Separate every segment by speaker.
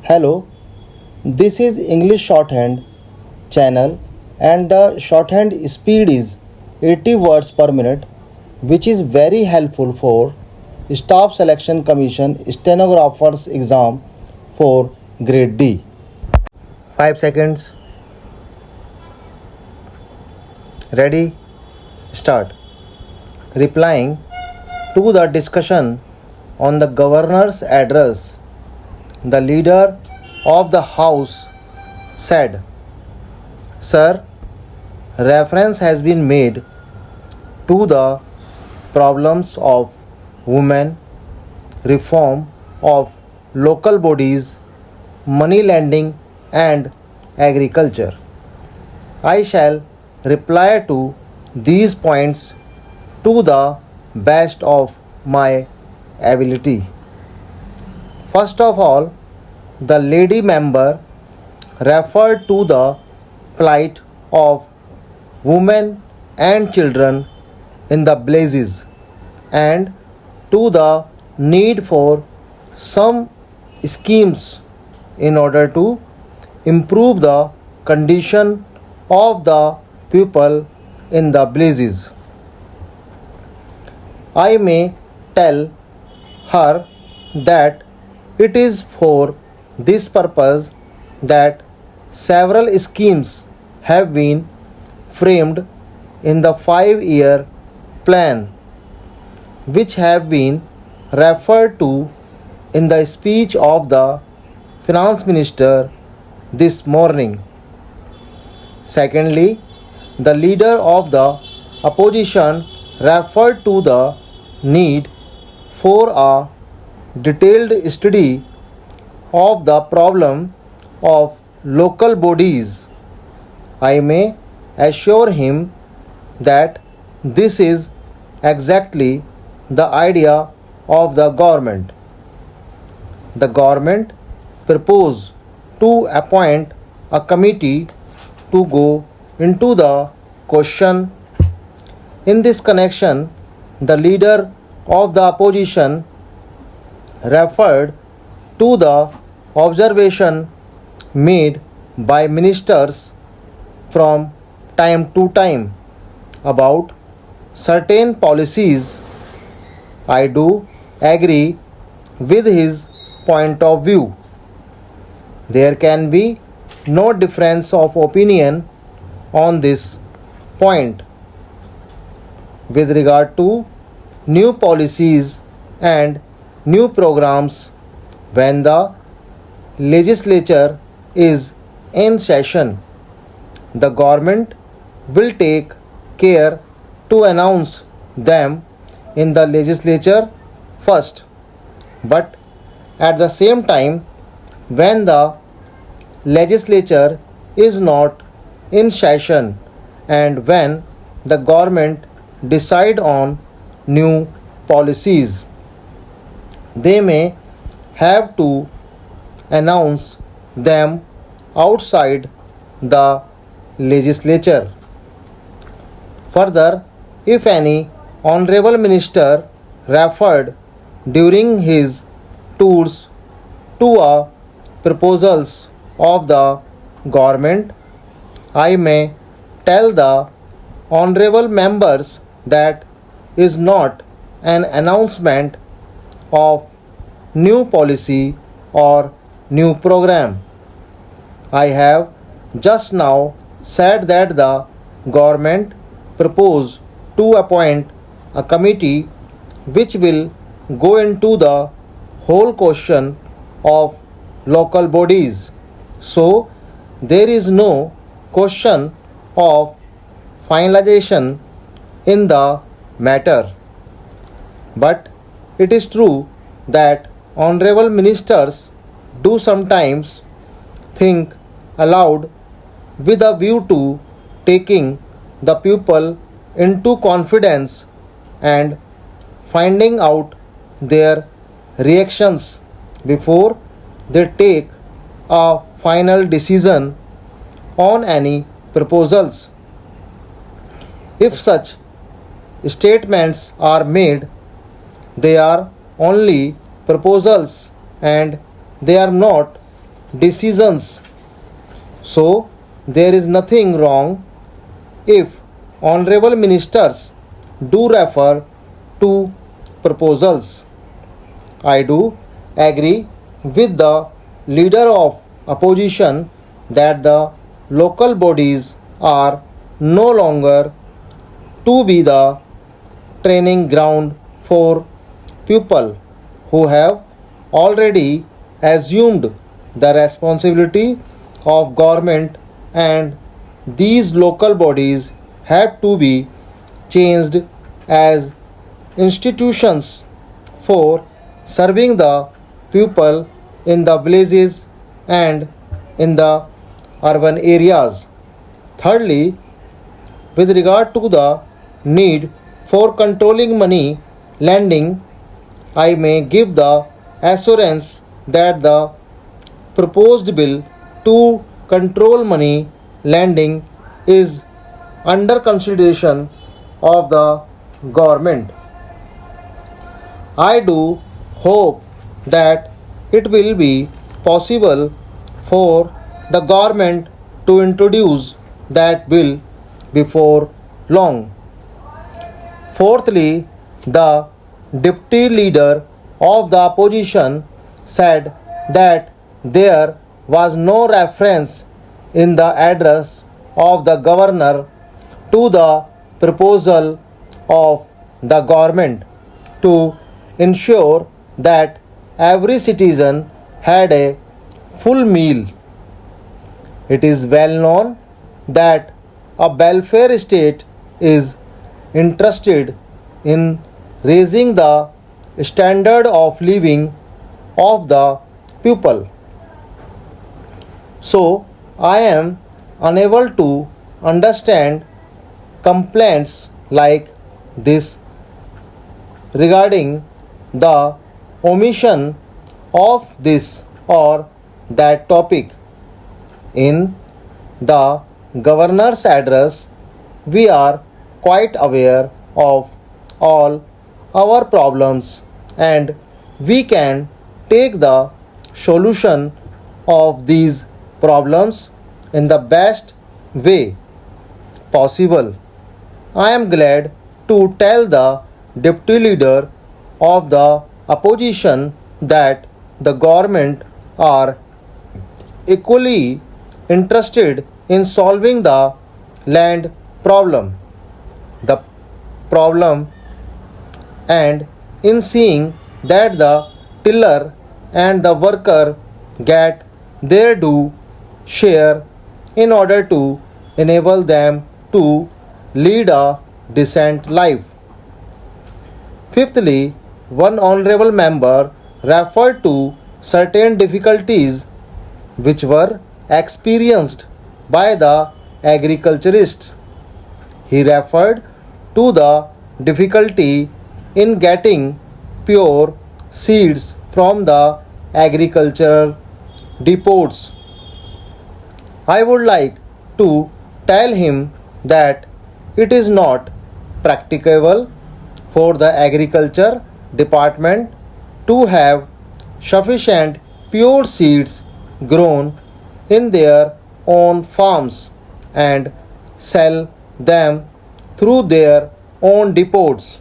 Speaker 1: Hello, this is English Shorthand channel and the shorthand speed is 80 words per minute, which is very helpful for Staff Selection Commission stenographers exam for grade D. 5 seconds. Ready? Start. Replying to the discussion on the governor's address, the leader of the house said, "Sir, reference has been made to the problems of women, reform of local bodies, money lending and agriculture. I shall reply to these points to the best of my ability." First of all, the lady member referred to the plight of women and children in the blazes and to the need for some schemes in order to improve the condition of the people in the blazes. I may tell her that it is for this purpose that several schemes have been framed in the 5-year plan, which have been referred to in the speech of the finance minister this morning. Secondly, the leader of the opposition referred to the need for a detailed study of the problem of local bodies. I may assure him that this is exactly the idea of the government. The government proposed to appoint a committee to go into the question. In this connection, the leader of the opposition referred to the observation made by ministers from time to time about certain policies. I do agree with his point of view. There can be no difference of opinion on this point. With regard to new policies and new programs, when the legislature is in session, the government will take care to announce them in the legislature first. But at the same time, when the legislature is not in session and when the government decide on new policies, they may have to announce them outside the legislature. Further, if any honorable minister referred during his tours to a proposals of the government, I may tell the honorable members that is not an announcement of new policy or new program. I have just now said that the government proposed to appoint a committee which will go into the whole question of local bodies. So there is no question of finalization in the matter. But it is true that honorable ministers do sometimes think aloud with a view to taking the people into confidence and finding out their reactions before they take a final decision on any proposals. If such statements are made, they are only proposals and they are not decisions. So there is nothing wrong if honorable ministers do refer to proposals. I do agree with the leader of opposition that the local bodies are no longer to be the training ground for people who have already assumed the responsibility of government, and these local bodies have to be changed as institutions for serving the people in the villages and in the urban areas. Thirdly, with regard to the need for controlling money lending, I may give the assurance that the proposed bill to control money lending is under consideration of the government. I do hope that it will be possible for the government to introduce that bill before long. Fourthly, the deputy leader of the opposition said that there was no reference in the address of the governor to the proposal of the government to ensure that every citizen had a full meal. It is well known that a welfare state is interested in raising the standard of living of the people. So, I am unable to understand complaints like this regarding the omission of this or that topic. In the governor's address, we are quite aware of all our problems, and we can take the solution of these problems in the best way possible. I am glad to tell the deputy leader of the opposition that the government are equally interested in solving the land problem. The problem and in seeing that the tiller and the worker get their due share in order to enable them to lead a decent life. Fifthly, one honorable member referred to certain difficulties which were experienced by the agriculturists. He referred to the difficulty in getting pure seeds from the agricultural depots. I would like to tell him that it is not practicable for the agriculture department to have sufficient pure seeds grown in their own farms and sell them through their own depots.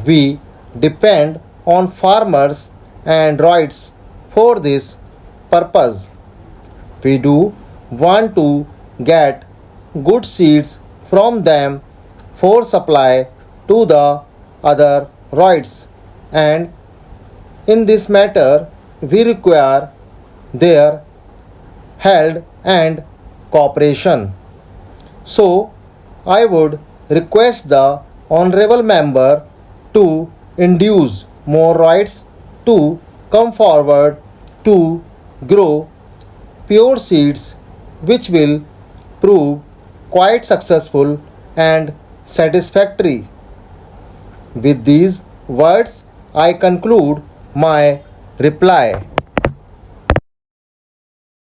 Speaker 1: We depend on farmers and rights for this purpose. We do want to get good seeds from them for supply to the other rights, and in this matter we require their help and cooperation. So I would request the honorable member to induce more rights to come forward to grow pure seeds which will prove quite successful and satisfactory. With these words, I conclude my reply.